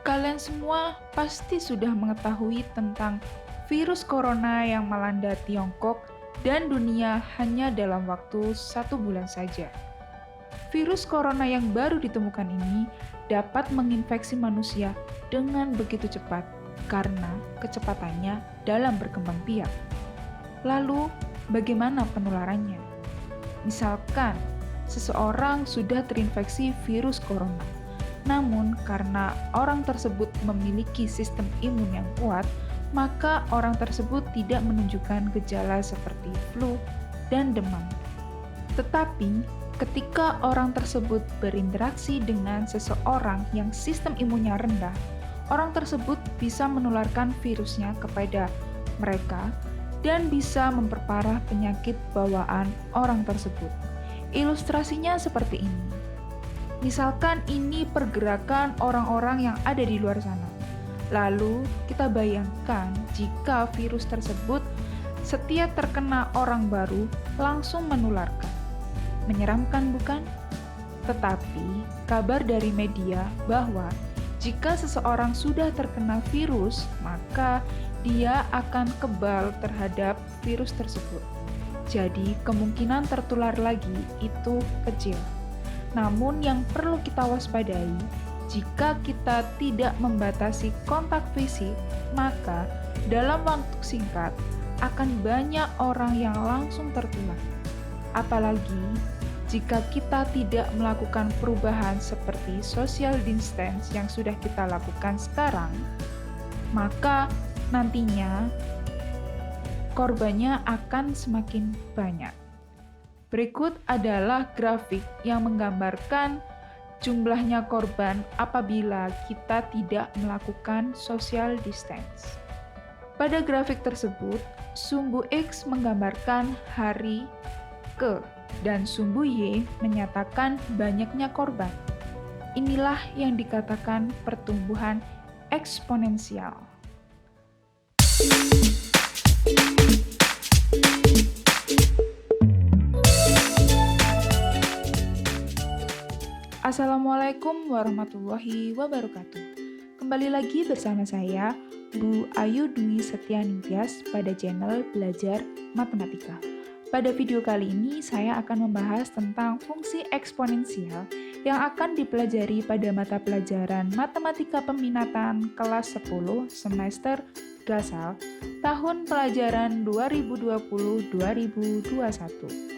Kalian semua pasti sudah mengetahui tentang virus corona yang melanda Tiongkok dan dunia hanya dalam waktu 1 bulan saja. Virus corona yang baru ditemukan ini dapat menginfeksi manusia dengan begitu cepat karena kecepatannya dalam berkembang biak. Lalu, bagaimana penularannya? Misalkan, seseorang sudah terinfeksi virus corona, namun karena orang tersebut memiliki sistem imun yang kuat, maka orang tersebut tidak menunjukkan gejala seperti flu dan demam. Tetapi, ketika orang tersebut berinteraksi dengan seseorang yang sistem imunnya rendah, orang tersebut bisa menularkan virusnya kepada mereka dan bisa memperparah penyakit bawaan orang tersebut. Ilustrasinya seperti ini. Misalkan ini pergerakan orang-orang yang ada di luar sana. Lalu kita bayangkan jika virus tersebut setiap terkena orang baru langsung menularkan. Menyeramkan bukan? Tetapi kabar dari media bahwa jika seseorang sudah terkena virus, maka dia akan kebal terhadap virus tersebut. Jadi kemungkinan tertular lagi itu kecil. Namun yang perlu kita waspadai, jika kita tidak membatasi kontak fisik, maka dalam waktu singkat akan banyak orang yang langsung tertular. Apalagi jika kita tidak melakukan perubahan seperti social distance yang sudah kita lakukan sekarang, maka nantinya korbannya akan semakin banyak. Berikut adalah grafik yang menggambarkan jumlahnya korban apabila kita tidak melakukan social distance. Pada grafik tersebut, sumbu X menggambarkan hari ke dan sumbu Y menyatakan banyaknya korban. Inilah yang dikatakan pertumbuhan eksponensial. Assalamualaikum warahmatullahi wabarakatuh. Kembali lagi bersama saya, Bu Ayu Dwi Setianingtyas pada channel Belajar Matematika. Pada video kali ini, saya akan membahas tentang fungsi eksponensial yang akan dipelajari pada mata pelajaran Matematika Peminatan kelas 10 semester Dasar tahun pelajaran 2020-2021.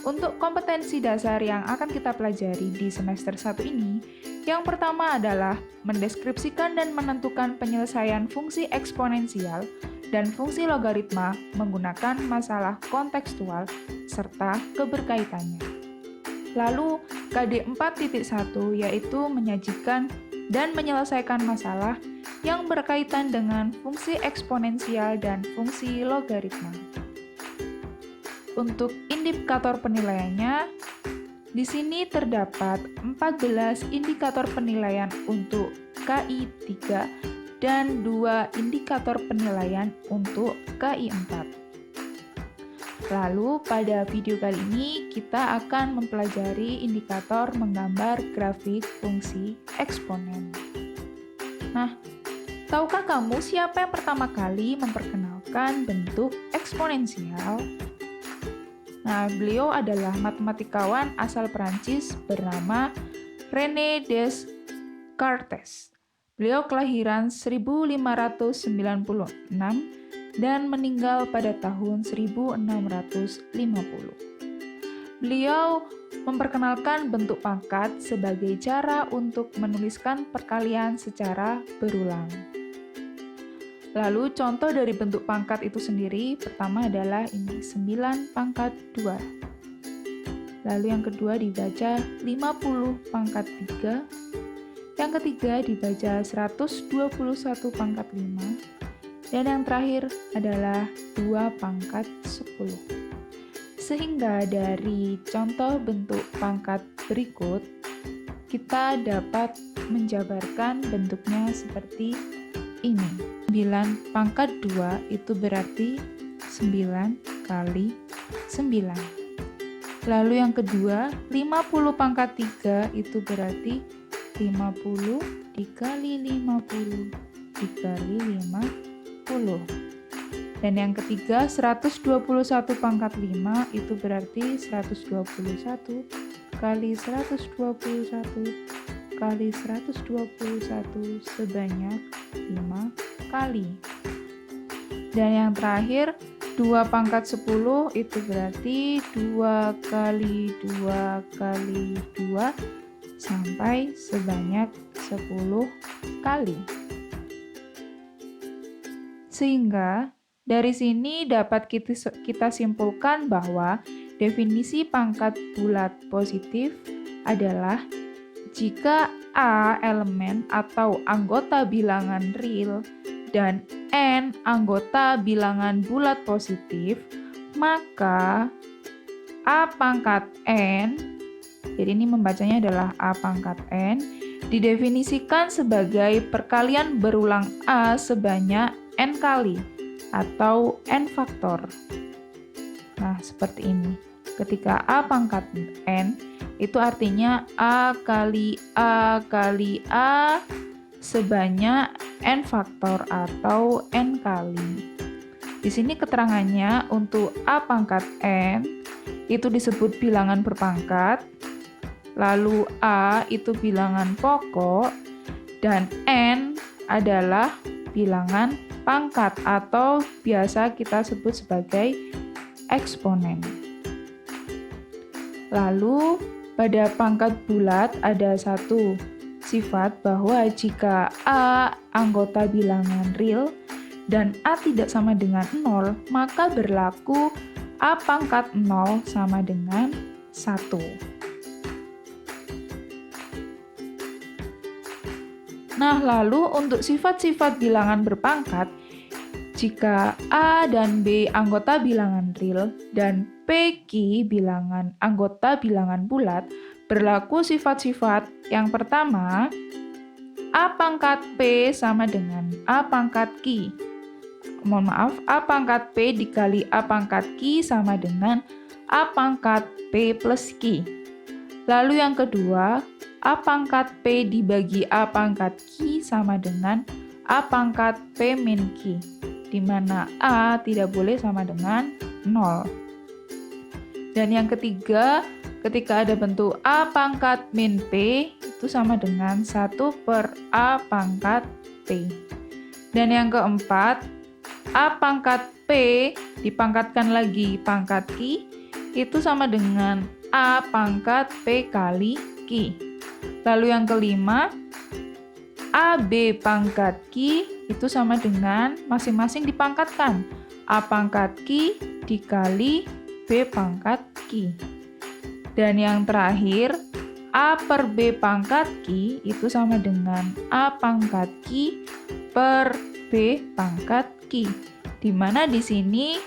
Untuk kompetensi dasar yang akan kita pelajari di semester 1 ini, yang pertama adalah mendeskripsikan dan menentukan penyelesaian fungsi eksponensial dan fungsi logaritma menggunakan masalah kontekstual serta keberkaitannya. Lalu, KD 4.1 yaitu menyajikan dan menyelesaikan masalah yang berkaitan dengan fungsi eksponensial dan fungsi logaritma. Untuk indikator penilaiannya, di sini terdapat 14 indikator penilaian untuk KI 3 dan 2 indikator penilaian untuk KI 4. Lalu pada video kali ini kita akan mempelajari indikator menggambar grafik fungsi eksponen. Nah, tahukah kamu siapa yang pertama kali memperkenalkan bentuk eksponensial? Nah, beliau adalah matematikawan asal Perancis bernama René Descartes. Beliau kelahiran 1596 dan meninggal pada tahun 1650. Beliau memperkenalkan bentuk pangkat sebagai cara untuk menuliskan perkalian secara berulang. Lalu contoh dari bentuk pangkat itu sendiri, pertama adalah ini 9 pangkat 2. Lalu yang kedua dibaca 50 pangkat 3. Yang ketiga dibaca 121 pangkat 5. Dan yang terakhir adalah 2 pangkat 10. Sehingga dari contoh bentuk pangkat berikut, kita dapat menjabarkan bentuknya seperti ini. 9 pangkat 2 itu berarti 9 kali 9. Lalu yang kedua, 50 pangkat 3 itu berarti 50 dikali 50 dikali 50. Dan yang ketiga, 121 pangkat 5 itu berarti 121 kali 121 kali 121 sebanyak 5 kali. Dan yang terakhir, 2 pangkat 10 itu berarti 2 kali 2 kali 2 sampai sebanyak 10 kali. Sehingga dari sini dapat kita simpulkan bahwa definisi pangkat bulat positif adalah jika A elemen atau anggota bilangan real dan N anggota bilangan bulat positif, maka A pangkat N, jadi ini membacanya adalah A pangkat N, didefinisikan sebagai perkalian berulang A sebanyak N kali atau N faktor. Nah, seperti ini. Ketika A pangkat N, itu artinya A kali A kali A sebanyak N faktor atau N kali. Di sini keterangannya untuk A pangkat N itu disebut bilangan berpangkat, lalu A itu bilangan pokok, dan N adalah bilangan pangkat atau biasa kita sebut sebagai eksponen. Lalu pada pangkat bulat ada satu sifat bahwa jika A anggota bilangan real dan A tidak sama dengan 0, maka berlaku A pangkat 0 sama dengan 1. Nah, lalu untuk sifat-sifat bilangan berpangkat, jika A dan B anggota bilangan real dan PQ bilangan anggota bilangan bulat, berlaku sifat-sifat yang pertama, A pangkat P sama dengan A pangkat Q. A pangkat P dikali A pangkat Q sama dengan A pangkat P plus Q. Lalu yang kedua, A pangkat P dibagi A pangkat Q sama dengan A pangkat P min Q, di mana A tidak boleh sama dengan 0. Dan yang ketiga, ketika ada bentuk A pangkat min P, itu sama dengan 1 per A pangkat P. Dan yang keempat, A pangkat P dipangkatkan lagi pangkat Q, itu sama dengan A pangkat P kali Q. Lalu yang kelima, AB pangkat Q itu sama dengan masing-masing dipangkatkan A pangkat Q dikali B pangkat Q. Dan yang terakhir, A per B pangkat Q itu sama dengan A pangkat Q per B pangkat Q. Di mana di sini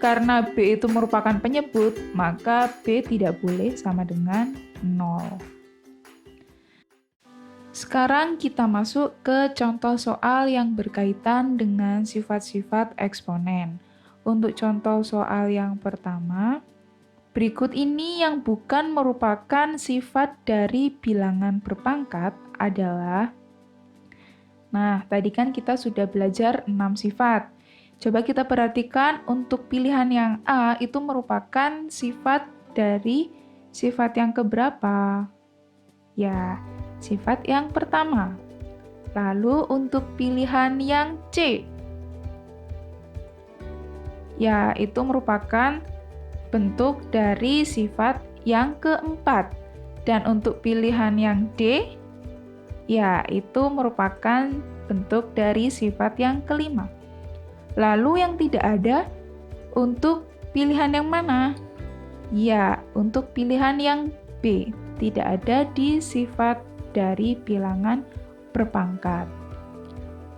karena B itu merupakan penyebut, maka B tidak boleh sama dengan 0. Sekarang kita masuk ke contoh soal yang berkaitan dengan sifat-sifat eksponen. Untuk contoh soal yang pertama, berikut ini yang bukan merupakan sifat dari bilangan berpangkat adalah, nah tadi kan kita sudah belajar 6 sifat. Coba kita perhatikan untuk pilihan yang A itu merupakan sifat dari sifat yang keberapa? Ya, sifat yang pertama. Lalu untuk pilihan yang C, ya itu merupakan bentuk dari sifat yang keempat. Dan untuk pilihan yang D, ya itu merupakan bentuk dari sifat yang kelima. Lalu yang tidak ada, untuk pilihan yang mana? Ya, untuk pilihan yang B, tidak ada di sifat dari bilangan berpangkat.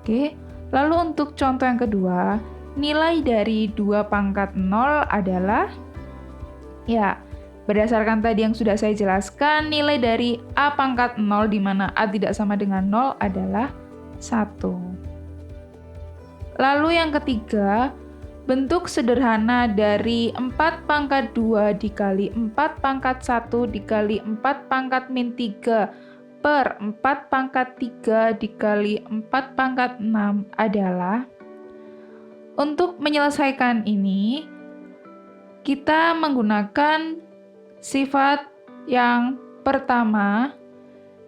Oke, lalu untuk contoh yang kedua, nilai dari 2 pangkat 0 adalah, ya, berdasarkan tadi yang sudah saya jelaskan, nilai dari A pangkat 0 di mana A tidak sama dengan 0 adalah 1. Lalu yang ketiga, bentuk sederhana dari 4 pangkat 2 dikali 4 pangkat 1 dikali 4 pangkat min 3 per 4 pangkat 3 dikali 4 pangkat 6 adalah, untuk menyelesaikan ini, kita menggunakan sifat yang pertama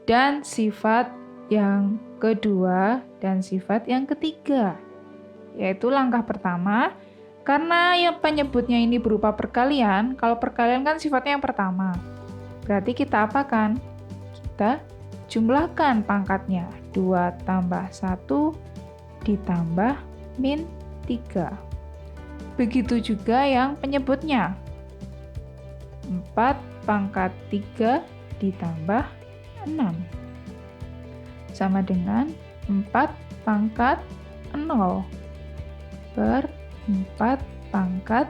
dan sifat yang kedua dan sifat yang ketiga. Yaitu langkah pertama, karena yang penyebutnya ini berupa perkalian, kalau perkalian kan sifatnya yang pertama. Berarti kita apakan? Kita jumlahkan pangkatnya. 2 tambah 1 ditambah min 3. Begitu juga yang penyebutnya. 4 pangkat 3 ditambah 6. Sama dengan 4 pangkat 0 per 4 pangkat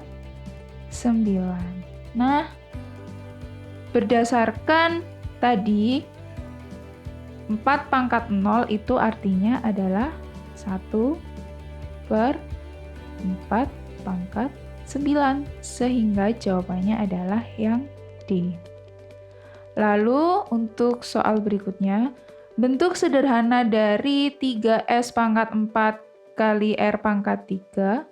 9. Nah, berdasarkan tadi, 4 pangkat 0 itu artinya adalah 1 per 4 pangkat 9. Sehingga jawabannya adalah yang D. Lalu untuk soal berikutnya, bentuk sederhana dari 3S pangkat 4 kali R pangkat 3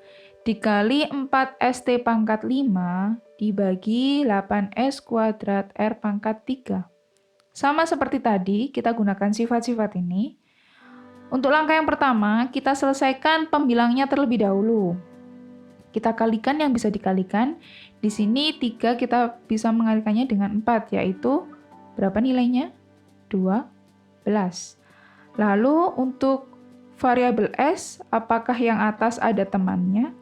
dikali 4ST pangkat 5 dibagi 8S kuadrat R pangkat 3. Sama seperti tadi, kita gunakan sifat-sifat ini. Untuk langkah yang pertama, kita selesaikan pembilangnya terlebih dahulu. Kita kalikan yang bisa dikalikan. Di sini 3 kita bisa mengalikannya dengan 4, yaitu berapa nilainya? 12. Lalu untuk variabel S, apakah yang atas ada temannya?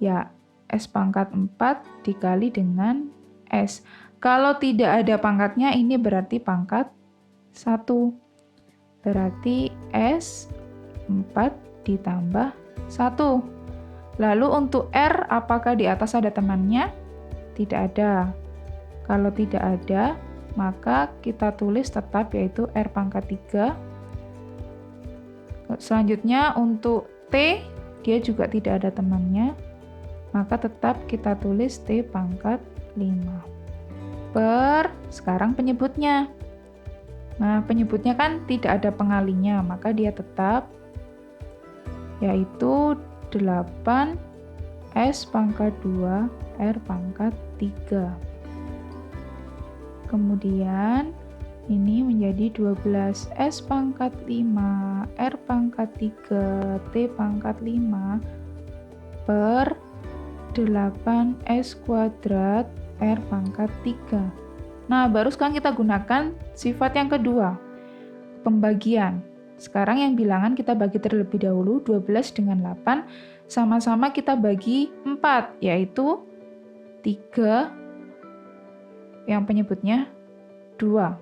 Ya, S pangkat 4 dikali dengan S. Kalau tidak ada pangkatnya, ini berarti pangkat 1. Berarti S 4 ditambah 1. Lalu untuk R, apakah di atas ada temannya? Tidak ada. Kalau tidak ada, maka kita tulis tetap yaitu R pangkat 3. Selanjutnya untuk T, dia juga tidak ada temannya, maka tetap kita tulis T pangkat 5. Sekarang penyebutnya. Nah, penyebutnya kan tidak ada pengalinya, maka dia tetap yaitu 8 S pangkat 2 R pangkat 3. Kemudian ini menjadi 12 S pangkat 5 R pangkat 3 T pangkat 5 per 8 S kuadrat R pangkat 3. Nah, baru sekarang kita gunakan sifat yang kedua, pembagian. Sekarang yang bilangan kita bagi terlebih dahulu, 12 dengan 8, sama-sama kita bagi 4, yaitu 3, yang penyebutnya 2.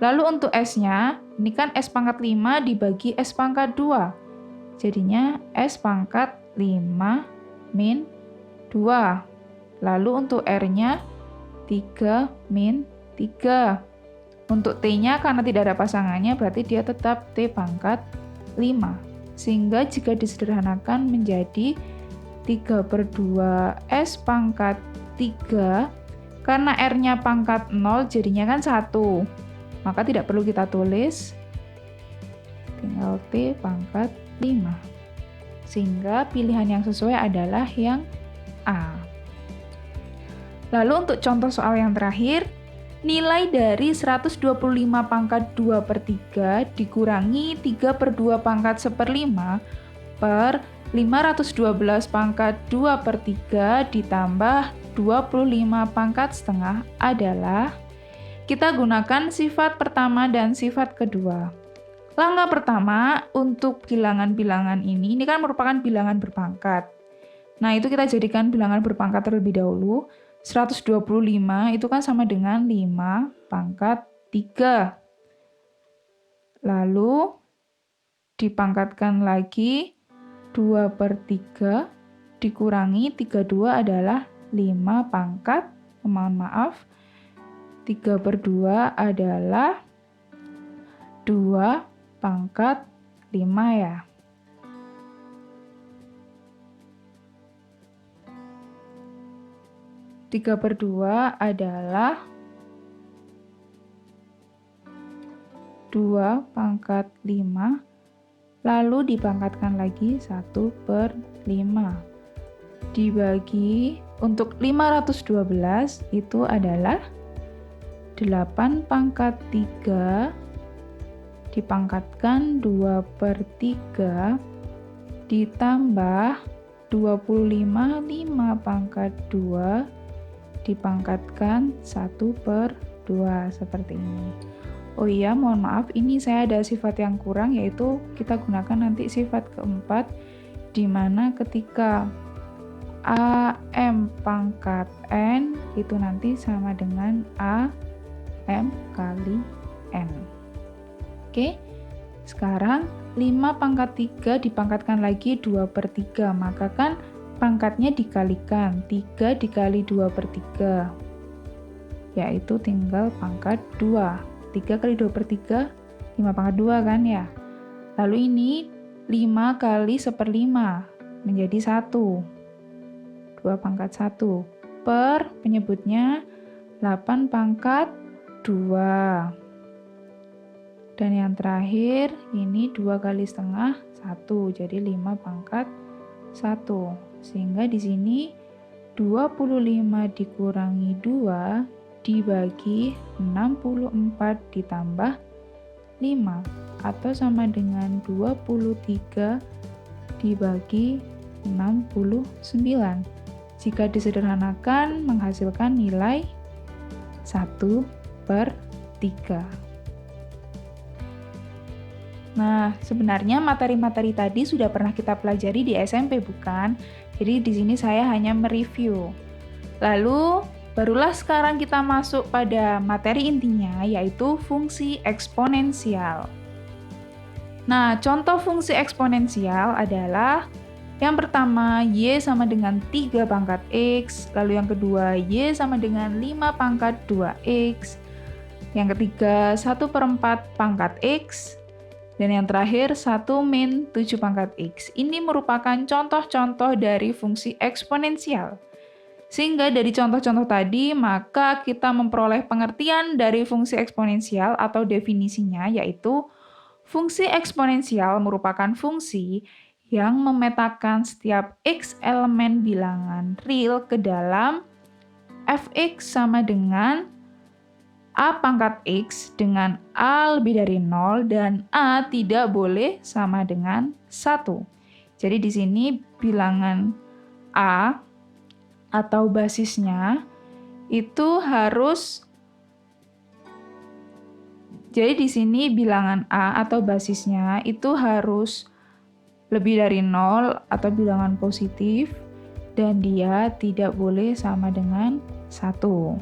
Lalu untuk S-nya, ini kan S pangkat 5 dibagi S pangkat 2. Jadinya S pangkat 5 min 2. Lalu untuk R-nya 3 min 3. Untuk T-nya karena tidak ada pasangannya, berarti dia tetap T pangkat 5. Sehingga jika disederhanakan menjadi 3/2 S pangkat 3, karena R-nya pangkat 0 jadinya kan 1. Maka tidak perlu kita tulis, tinggal T pangkat 5. Sehingga pilihan yang sesuai adalah yang A. Lalu untuk contoh soal yang terakhir, nilai dari 125 pangkat 2/3 dikurangi 3/2 pangkat 1/5 per 512 pangkat 2/3 ditambah 25 pangkat setengah adalah, kita gunakan sifat pertama dan sifat kedua. Langkah pertama, untuk bilangan-bilangan ini kan merupakan bilangan berpangkat. Nah, itu kita jadikan bilangan berpangkat terlebih dahulu. 125 itu kan sama dengan 5 pangkat 3. Lalu dipangkatkan lagi 2/3 dikurangi 32 adalah 5 pangkat, mohon maaf, 3/2 adalah 2 pangkat 5 ya. Tiga per 2 adalah 2 pangkat 5, lalu dipangkatkan lagi 1/5. Dibagi untuk 512 itu adalah 8 pangkat 3 dipangkatkan 2/3 ditambah 25 5 pangkat 2 dipangkatkan 1/2 seperti ini. Oh iya, mohon maaf, ini saya ada sifat yang kurang, yaitu kita gunakan nanti sifat keempat, di mana ketika AM pangkat N itu nanti sama dengan AM kali N. Oke, sekarang 5 pangkat 3 dipangkatkan lagi 2/3, maka kan pangkatnya dikalikan, 3 dikali 2/3, yaitu tinggal pangkat 2. 3 kali 2/3, 5 pangkat 2 kan ya. Lalu ini 5 kali 1/5 menjadi 1. 2 pangkat 1 per penyebutnya 8 pangkat 2. Dan yang terakhir ini 2 kali setengah 1, jadi 5 pangkat 1. Sehingga di sini 25 dikurangi 2 dibagi 64 ditambah 5, atau sama dengan 23 dibagi 69. Jika disederhanakan menghasilkan nilai 1/3. Nah, sebenarnya materi-materi tadi sudah pernah kita pelajari di SMP, bukan? Jadi di sini saya hanya mereview. Lalu, barulah sekarang kita masuk pada materi intinya, yaitu fungsi eksponensial. Nah, contoh fungsi eksponensial adalah yang pertama, Y sama dengan 3 pangkat X. Lalu yang kedua, Y sama dengan 5 pangkat 2X. Yang ketiga, 1/4 pangkat X. Dan yang terakhir 1-7 pangkat X. Ini merupakan contoh-contoh dari fungsi eksponensial. Sehingga dari contoh-contoh tadi, maka kita memperoleh pengertian dari fungsi eksponensial atau definisinya, yaitu fungsi eksponensial merupakan fungsi yang memetakan setiap X elemen bilangan real ke dalam fx sama dengan A pangkat X dengan A lebih dari 0 dan A tidak boleh sama dengan 1. Jadi di sini bilangan A atau basisnya itu harus, jadi di sini bilangan A atau basisnya itu harus lebih dari 0 atau bilangan positif dan dia tidak boleh sama dengan 1.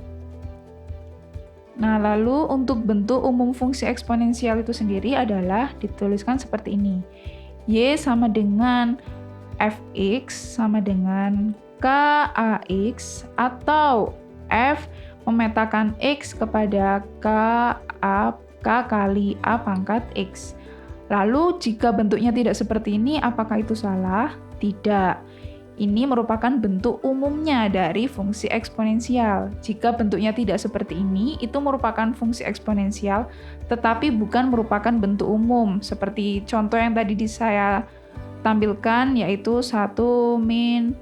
Nah, lalu untuk bentuk umum fungsi eksponensial itu sendiri adalah dituliskan seperti ini. Y sama dengan fx sama dengan KAX, atau F memetakan X kepada K kali A pangkat X. Lalu jika bentuknya tidak seperti ini, apakah itu salah? Tidak. Ini merupakan bentuk umumnya dari fungsi eksponensial. Jika bentuknya tidak seperti ini, itu merupakan fungsi eksponensial, tetapi bukan merupakan bentuk umum. Seperti contoh yang tadi saya tampilkan, yaitu 1-2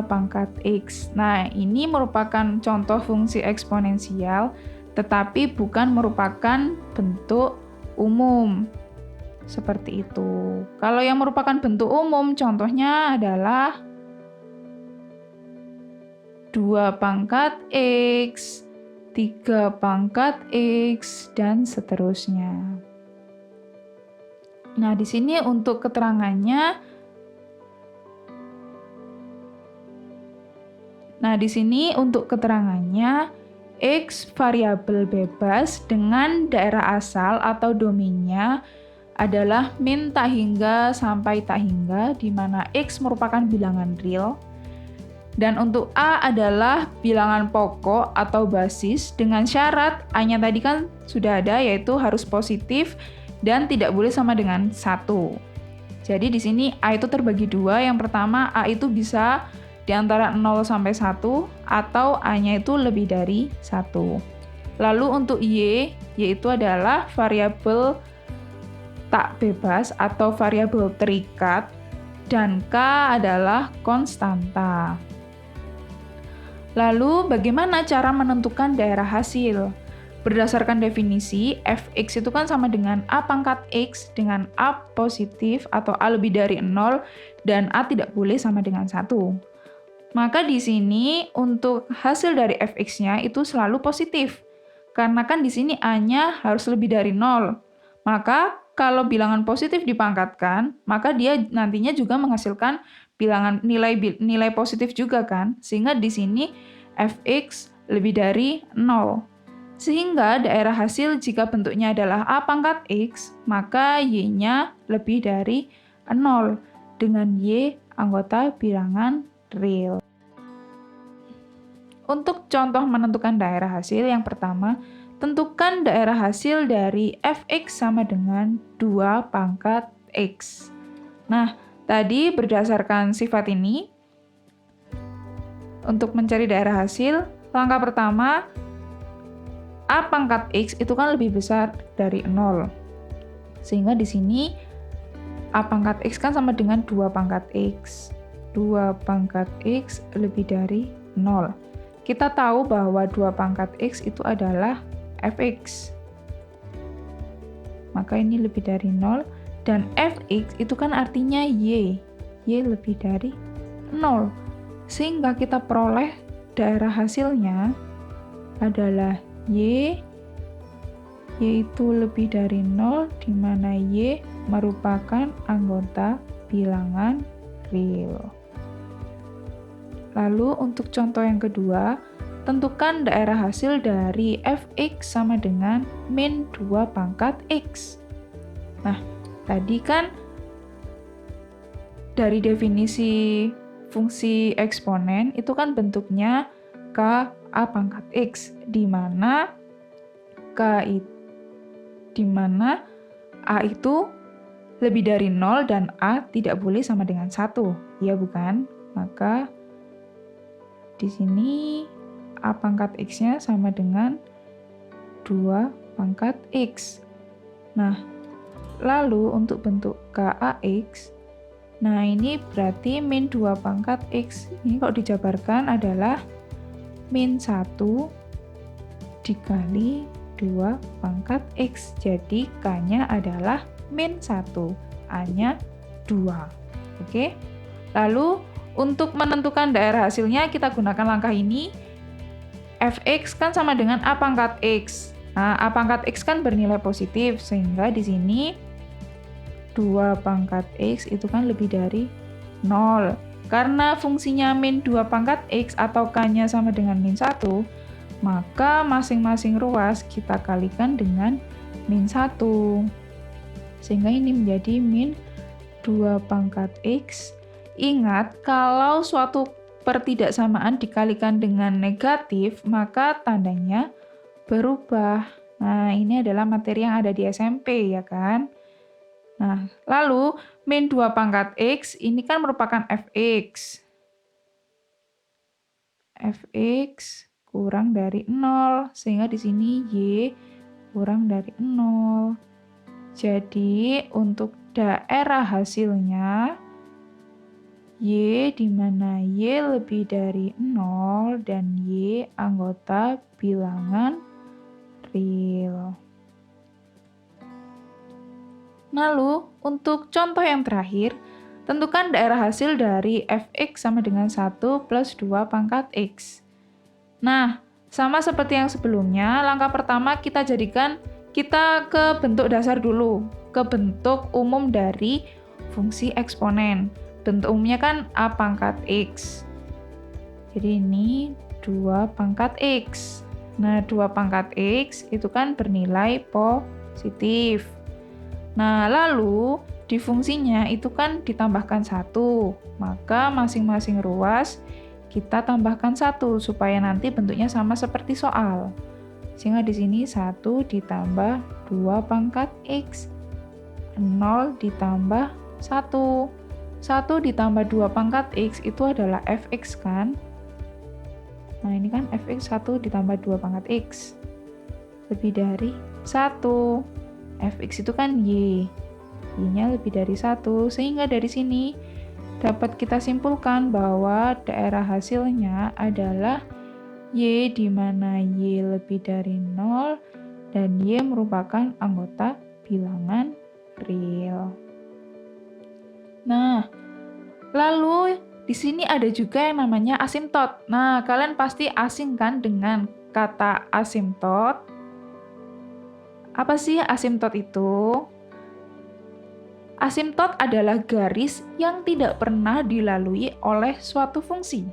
pangkat X. Nah, ini merupakan contoh fungsi eksponensial, tetapi bukan merupakan bentuk umum. Seperti itu. Kalau yang merupakan bentuk umum, contohnya adalah 2 pangkat X, 3 pangkat X, dan seterusnya. Nah, di sini untuk keterangannya, X variabel bebas dengan daerah asal atau domainnya adalah min tak hingga sampai tak hingga, di mana X merupakan bilangan real. Dan untuk A adalah bilangan pokok atau basis dengan syarat A-nya tadi kan sudah ada, yaitu harus positif dan tidak boleh sama dengan 1. Jadi di sini A itu terbagi 2. Yang pertama, A itu bisa di antara 0 sampai 1 atau A-nya itu lebih dari 1. Lalu untuk Y, yaitu adalah variabel tak bebas atau variabel terikat, dan K adalah konstanta. Lalu bagaimana cara menentukan daerah hasil? Berdasarkan definisi, fx itu kan sama dengan a pangkat x dengan a positif atau a lebih dari 0 dan a tidak boleh sama dengan 1. Maka di sini untuk hasil dari fx-nya itu selalu positif. Karena kan di sini a-nya harus lebih dari 0. Maka kalau bilangan positif dipangkatkan, maka dia nantinya juga menghasilkan bilangan nilai positif juga kan. Sehingga di sini fx lebih dari 0. Sehingga daerah hasil jika bentuknya adalah a pangkat x, maka y-nya lebih dari 0 dengan y anggota bilangan real. Untuk contoh menentukan daerah hasil, yang pertama, tentukan daerah hasil dari fx sama dengan 2 pangkat x. Nah, tadi berdasarkan sifat ini, untuk mencari daerah hasil, langkah pertama, a pangkat x itu kan lebih besar dari 0. Sehingga di sini a pangkat x kan sama dengan 2 pangkat x. 2 pangkat x lebih dari 0. Kita tahu bahwa 2 pangkat x itu adalah fx. Maka ini lebih dari 0. Dan fx itu kan artinya y. Y lebih dari 0. Sehingga kita peroleh daerah hasilnya adalah y yaitu lebih dari 0, di mana y merupakan anggota bilangan real. Lalu untuk contoh yang kedua, tentukan daerah hasil dari fx sama dengan min 2 pangkat x. Nah, tadi kan dari definisi fungsi eksponen itu kan bentuknya k a pangkat x, di mana a itu lebih dari 0 dan a tidak boleh sama dengan 1, ya bukan? Maka di sini a pangkat x-nya sama dengan 2 pangkat x. Nah, lalu untuk bentuk kax, nah ini berarti min 2 pangkat x. Ini kalau dijabarkan adalah min 1 dikali 2 pangkat x. Jadi k-nya adalah min 1, a-nya 2. Oke? Lalu untuk menentukan daerah hasilnya, kita gunakan langkah ini. Fx kan sama dengan a pangkat x. Nah, a pangkat x kan bernilai positif, sehingga di sini 2 pangkat x itu kan lebih dari 0. Karena fungsinya min 2 pangkat x atau k-nya sama dengan min 1, maka masing-masing ruas kita kalikan dengan min 1. Sehingga ini menjadi min 2 pangkat x. Ingat, kalau suatu pertidaksamaan dikalikan dengan negatif, maka tandanya berubah. Nah, ini adalah materi yang ada di SMP, ya kan? Nah, lalu min 2 pangkat x ini kan merupakan fx. Fx kurang dari 0, sehingga di sini y kurang dari 0. Jadi, untuk daerah hasilnya, y di mana y lebih dari 0 dan y anggota bilangan real. Lalu, untuk contoh yang terakhir, tentukan daerah hasil dari fx sama dengan 1 plus 2 pangkat x. Nah, sama seperti yang sebelumnya, langkah pertama kita ke bentuk dasar dulu, ke bentuk umum dari fungsi eksponen. Bentuk umumnya kan a pangkat x. Jadi ini 2 pangkat x. Nah, 2 pangkat x itu kan bernilai positif. Nah, lalu di fungsinya itu kan ditambahkan 1. Maka masing-masing ruas kita tambahkan 1 supaya nanti bentuknya sama seperti soal. Sehingga di sini 1 ditambah 2 pangkat x. 0 ditambah 1. 1 ditambah 2 pangkat x itu adalah fx kan? Nah, ini kan fx 1 ditambah 2 pangkat x. lebih dari 1. Fx itu kan Y. Y-nya lebih dari 1. Sehingga dari sini dapat kita simpulkan bahwa daerah hasilnya adalah Y, di mana Y lebih dari 0 dan Y merupakan anggota bilangan real. Nah, lalu di sini ada juga yang namanya asimtot. Nah, kalian pasti asing kan dengan kata asimtot? Apa sih asimtot itu? Asimtot adalah garis yang tidak pernah dilalui oleh suatu fungsi.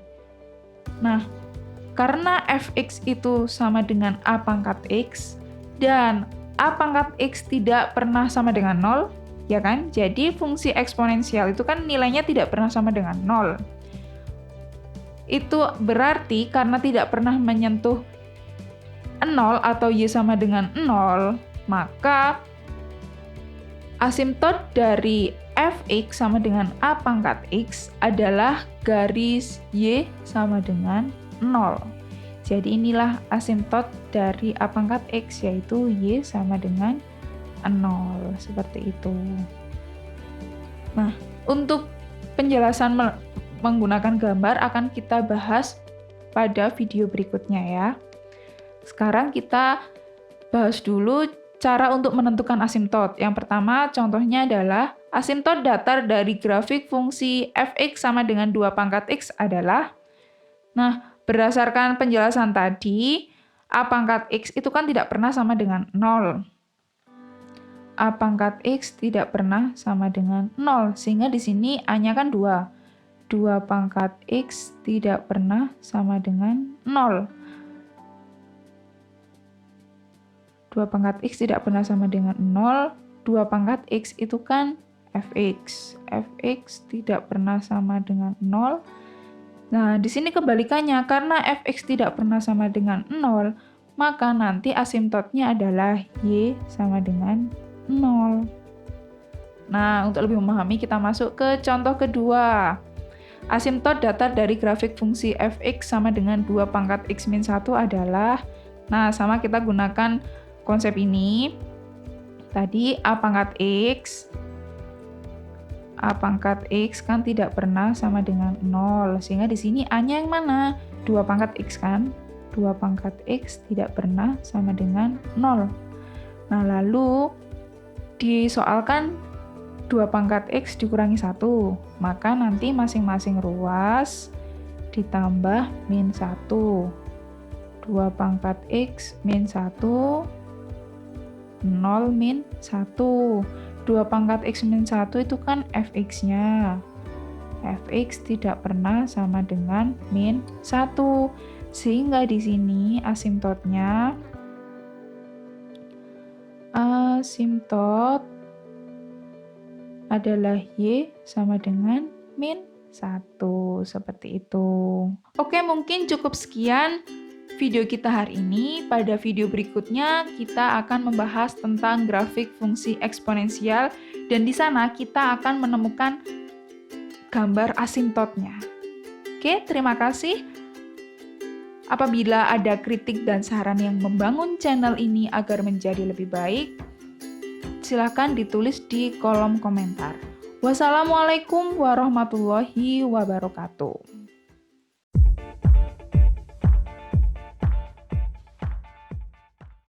Nah, karena fx itu sama dengan a pangkat x, dan a pangkat x tidak pernah sama dengan 0, ya kan? Jadi fungsi eksponensial itu kan nilainya tidak pernah sama dengan 0. Itu berarti karena tidak pernah menyentuh 0 atau y sama dengan 0, maka asimtot dari fx sama dengan a pangkat x adalah garis y sama dengan 0. Jadi inilah asimtot dari a pangkat x, yaitu y sama dengan 0. Seperti itu. Nah, untuk penjelasan menggunakan gambar akan kita bahas pada video berikutnya ya. Sekarang kita bahas dulu cara untuk menentukan asimtot. Yang pertama contohnya adalah asimtot datar dari grafik fungsi fx sama dengan 2 pangkat x adalah, nah berdasarkan penjelasan tadi, a pangkat x itu kan tidak pernah sama dengan 0. A pangkat x tidak pernah sama dengan 0, sehingga di sini a-nya kan 2. 2 pangkat x tidak pernah sama dengan 0. 2 pangkat x tidak pernah sama dengan 0. 2 pangkat x itu kan fx. Fx tidak pernah sama dengan 0. Nah, di sini kebalikannya, karena fx tidak pernah sama dengan 0, maka nanti asimtotnya adalah y sama dengan 0. Nah, untuk lebih memahami kita masuk ke contoh kedua. Asimtot datar dari grafik fungsi fx sama dengan 2 pangkat x min 1 adalah, nah sama kita gunakan konsep ini. Tadi a pangkat x kan tidak pernah sama dengan 0, sehingga di sini a-nya yang mana? 2 pangkat x kan? 2 pangkat x tidak pernah sama dengan 0. Nah, lalu disoalkan 2 pangkat x dikurangi 1, maka nanti masing-masing ruas ditambah min 1. 2 pangkat x min 1, 0 min 1. 2 pangkat x min 1 itu kan fx-nya. Fx tidak pernah sama dengan min 1. Sehingga di sini asimtot adalah y sama dengan min 1. Seperti itu. Oke, mungkin cukup sekian video kita hari ini. Pada video berikutnya kita akan membahas tentang grafik fungsi eksponensial, dan di sana kita akan menemukan gambar asimtotnya. Oke, terima kasih. Apabila ada kritik dan saran yang membangun channel ini agar menjadi lebih baik, silakan ditulis di kolom komentar. Wassalamualaikum warahmatullahi wabarakatuh.